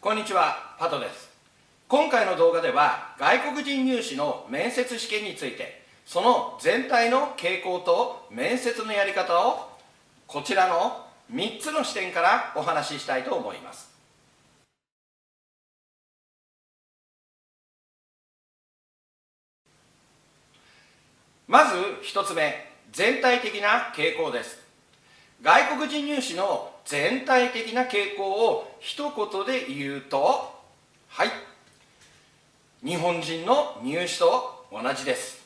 こんにちは、パトです。今回の動画では外国人入試の面接試験について、その全体の傾向と面接のやり方をこちらの3つの視点からお話ししたいと思います。まず1つ目、全体的な傾向です。外国人入試の全体的な傾向を一言で言うと、はい、日本人の入試と同じです。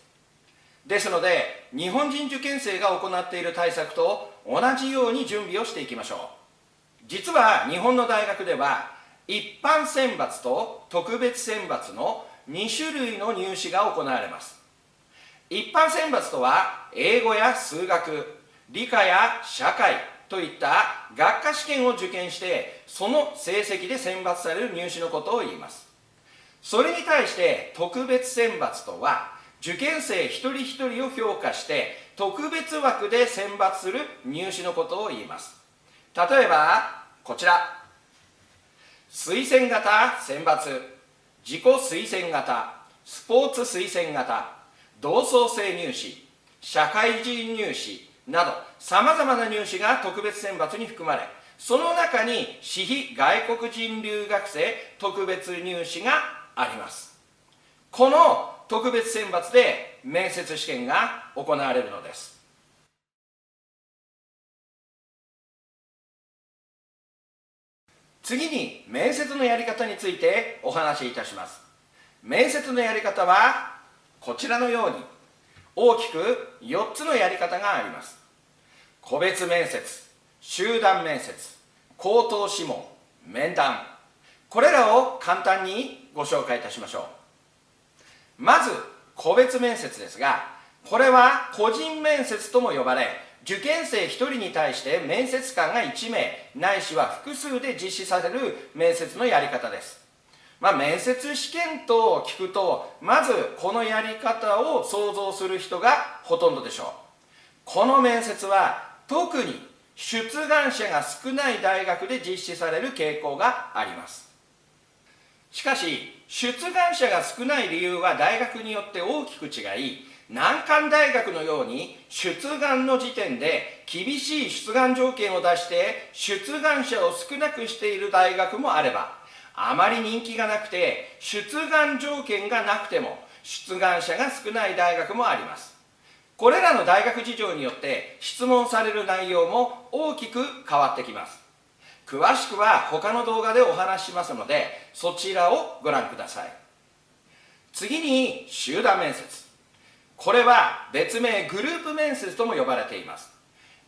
ですので、日本人受験生が行っている対策と同じように準備をしていきましょう。実は日本の大学では、一般選抜と特別選抜の2種類の入試が行われます。一般選抜とは、英語や数学、理科や社会といった学科試験を受験して、その成績で選抜される入試のことを言います。それに対して特別選抜とは、受験生一人一人を評価して特別枠で選抜する入試のことを言います。例えばこちら、推薦型選抜、自己推薦型、スポーツ推薦型、同窓生入試、社会人入試など、さまざまな入試が特別選抜に含まれ、その中に私費外国人留学生特別入試があります。この特別選抜で面接試験が行われるのです。次に面接のやり方についてお話しいたします。面接のやり方はこちらのように大きく4つのやり方があります。個別面接、集団面接、口頭試問、面談。これらを簡単にご紹介いたしましょう。まず個別面接ですが、これは個人面接とも呼ばれ、受験生1人に対して面接官が1名ないしは複数で実施される面接のやり方です。面接試験と聞くと、まずこのやり方を想像する人がほとんどでしょう。この面接は特に出願者が少ない大学で実施される傾向があります。しかし、出願者が少ない理由は大学によって大きく違い、難関大学のように出願の時点で厳しい出願条件を出して出願者を少なくしている大学もあれば、あまり人気がなくて出願条件がなくても出願者が少ない大学もあります。これらの大学事情によって質問される内容も大きく変わってきます。詳しくは他の動画でお話ししますので、そちらをご覧ください。次に集団面接。これは別名グループ面接とも呼ばれています。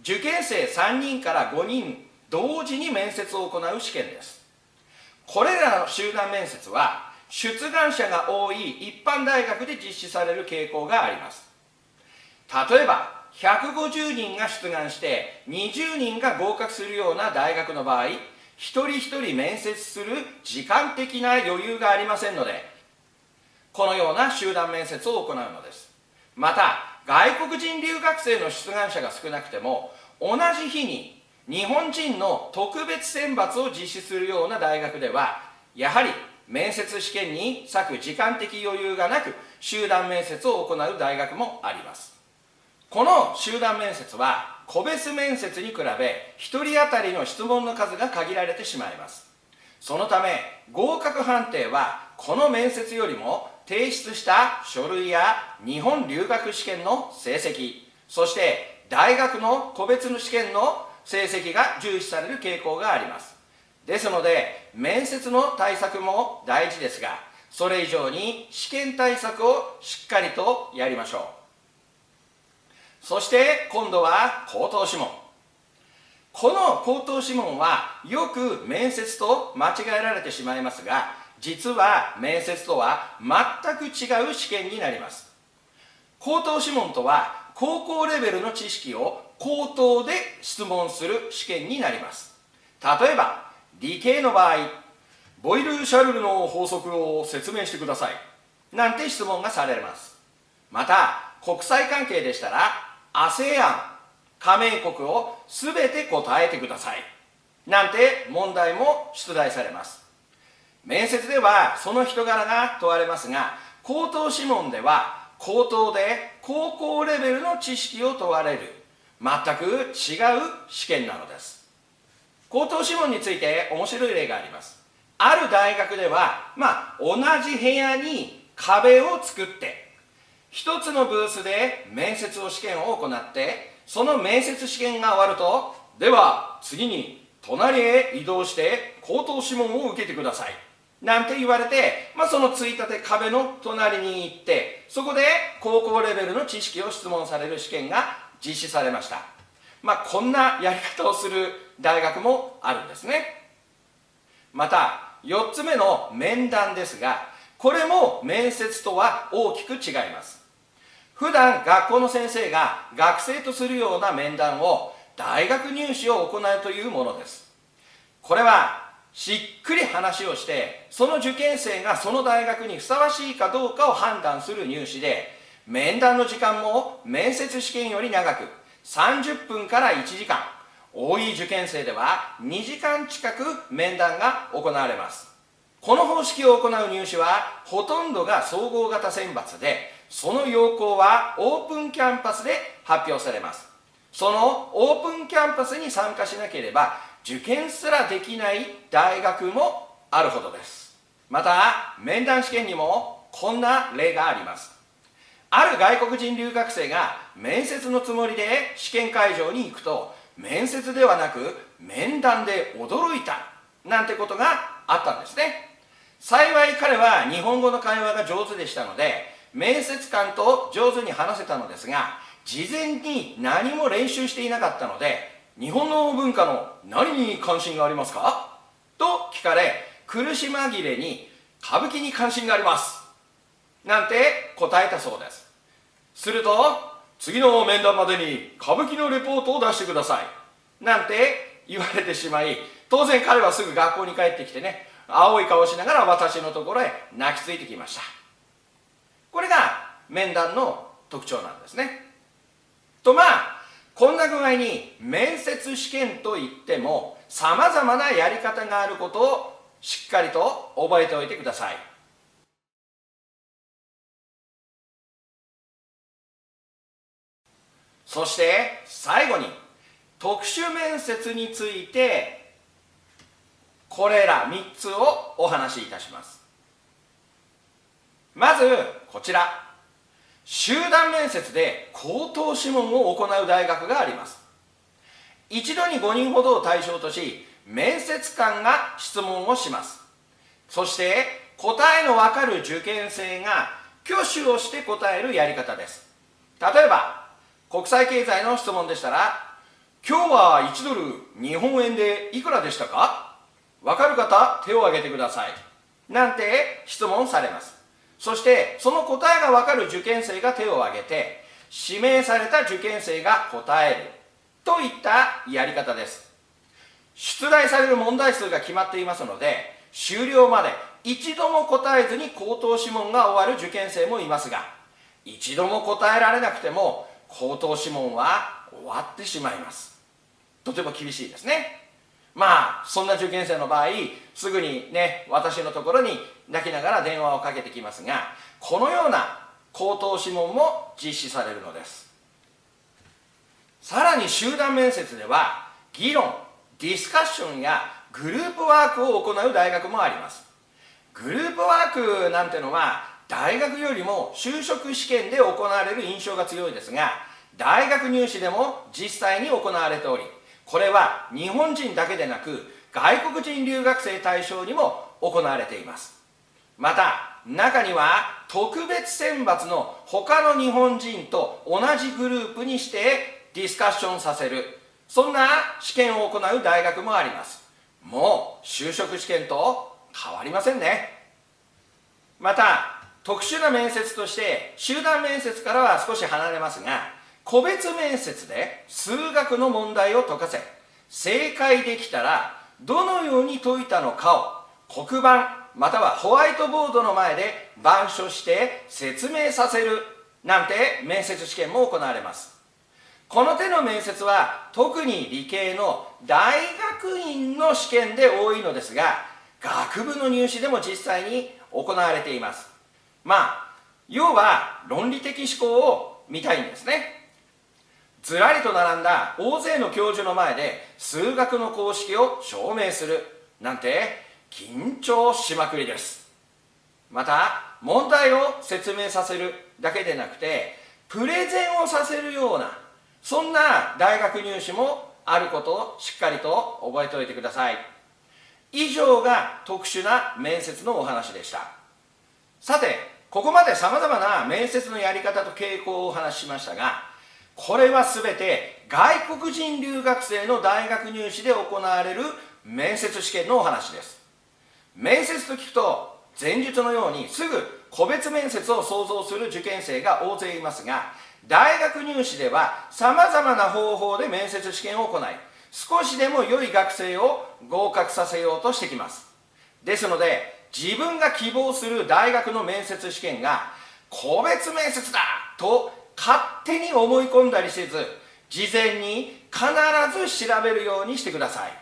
受験生3人から5人同時に面接を行う試験です。これらの集団面接は出願者が多い一般大学で実施される傾向があります。例えば150人が出願して20人が合格するような大学の場合、一人一人面接する時間的な余裕がありませんので、このような集団面接を行うのです。また外国人留学生の出願者が少なくても、同じ日に日本人の特別選抜を実施するような大学では、やはり面接試験に割く時間的余裕がなく、集団面接を行う大学もあります。この集団面接は個別面接に比べ1人当たりの質問の数が限られてしまいます。そのため合格判定はこの面接よりも提出した書類や日本留学試験の成績、そして大学の個別の試験の成績が重視される傾向があります。ですので面接の対策も大事ですが、それ以上に試験対策をしっかりとやりましょう。そして今度は口頭試問。この口頭試問はよく面接と間違えられてしまいますが、実は面接とは全く違う試験になります。口頭試問とは高校レベルの知識を口頭で質問する試験になります。例えば理系の場合、ボイル・シャルルの法則を説明してくださいなんて質問がされます。また国際関係でしたらASEAN 加盟国をすべて答えてくださいなんて問題も出題されます。面接ではその人柄が問われますが、口頭試問では口頭で高校レベルの知識を問われる全く違う試験なのです。口頭試問について面白い例があります。ある大学では、同じ部屋に壁を作って一つのブースで面接試験を行って、その面接試験が終わると、では次に隣へ移動して口頭試問を受けてくださいなんて言われて、そのついたて壁の隣に行って、そこで高校レベルの知識を質問される試験が実施されました。こんなやり方をする大学もあるんですね。また4つ目の面談ですが、これも面接とは大きく違います。普段学校の先生が学生とするような面談を大学入試を行うというものです。これはしっくり話をして、その受験生がその大学にふさわしいかどうかを判断する入試で、面談の時間も面接試験より長く30分から1時間、多い受験生では2時間近く面談が行われます。この方式を行う入試はほとんどが総合型選抜で、その要項はオープンキャンパスで発表されます。そのオープンキャンパスに参加しなければ受験すらできない大学もあるほどです。また面談試験にもこんな例があります。ある外国人留学生が面接のつもりで試験会場に行くと、面接ではなく面談で驚いたなんてことがあったんですね。幸い彼は日本語の会話が上手でしたので、面接官と上手に話せたのですが、事前に何も練習していなかったので、日本の文化の何に関心がありますかと聞かれ、苦し紛れに歌舞伎に関心がありますなんて答えたそうです。すると、次の面談までに歌舞伎のレポートを出してくださいなんて言われてしまい、当然彼はすぐ学校に帰ってきてね、青い顔をしながら私のところへ泣きついてきました。これが面談の特徴なんですね。とこんな具合に面接試験といってもさまざまなやり方があることをしっかりと覚えておいてください。そして最後に特殊面接についてこれら3つをお話しいたします。まずこちら、集団面接で口頭試問を行う大学があります。一度に5人ほどを対象とし、面接官が質問をします。そして答えのわかる受験生が挙手をして答えるやり方です。例えば国際経済の質問でしたら、今日は1ドル日本円でいくらでしたか？わかる方手を挙げてくださいなんて質問されます。そしてその答えがわかる受験生が手を挙げて、指名された受験生が答えるといったやり方です。出題される問題数が決まっていますので、終了まで一度も答えずに口頭試問が終わる受験生もいますが、一度も答えられなくても口頭試問は終わってしまいます。とても厳しいですね。そんな受験生の場合、すぐにね、私のところに泣きながら電話をかけてきますが、このような口頭試問も実施されるのです。さらに集団面接では議論、ディスカッションやグループワークを行う大学もあります。グループワークなんてのは大学よりも就職試験で行われる印象が強いですが、大学入試でも実際に行われており、これは日本人だけでなく外国人留学生対象にも行われています。また中には特別選抜の他の日本人と同じグループにしてディスカッションさせる、そんな試験を行う大学もあります。もう就職試験と変わりませんね。また特殊な面接として集団面接からは少し離れますが、個別面接で数学の問題を解かせ、正解できたらどのように解いたのかを黒板またはホワイトボードの前で板書して説明させるなんて面接試験も行われます。この手の面接は特に理系の大学院の試験で多いのですが、学部の入試でも実際に行われています。要は論理的思考を見たいんですね。ずらりと並んだ大勢の教授の前で数学の公式を証明するなんて緊張しまくりです。また問題を説明させるだけでなくてプレゼンをさせるようなそんな大学入試もあることをしっかりと覚えておいてください。以上が特殊な面接のお話でした。さてここまでさまざまな面接のやり方と傾向をお話ししましたが、これはすべて外国人留学生の大学入試で行われる面接試験のお話です。面接と聞くと前述のようにすぐ個別面接を想像する受験生が大勢いますが、大学入試ではさまざまな方法で面接試験を行い、少しでも良い学生を合格させようとしてきます。ですので自分が希望する大学の面接試験が個別面接だと勝手に思い込んだりせず、事前に必ず調べるようにしてください。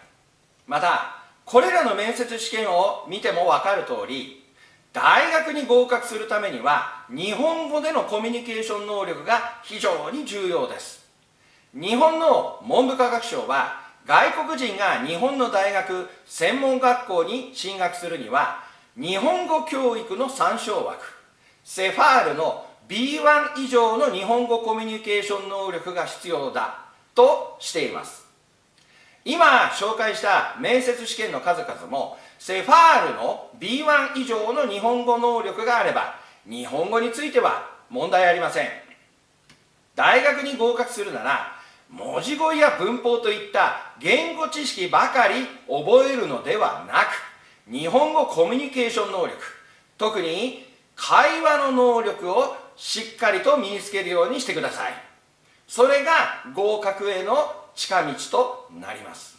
またこれらの面接試験を見ても分かる通り、大学に合格するためには日本語でのコミュニケーション能力が非常に重要です。日本の文部科学省は外国人が日本の大学専門学校に進学するには日本語教育の参照枠セファールの B1 以上の日本語コミュニケーション能力が必要だとしています。今紹介した面接試験の数々もセファールの B1 以上の日本語能力があれば日本語については問題ありません。大学に合格するなら文字語彙や文法といった言語知識ばかり覚えるのではなく、日本語コミュニケーション能力、特に会話の能力をしっかりと身につけるようにしてください。それが合格への近道となります。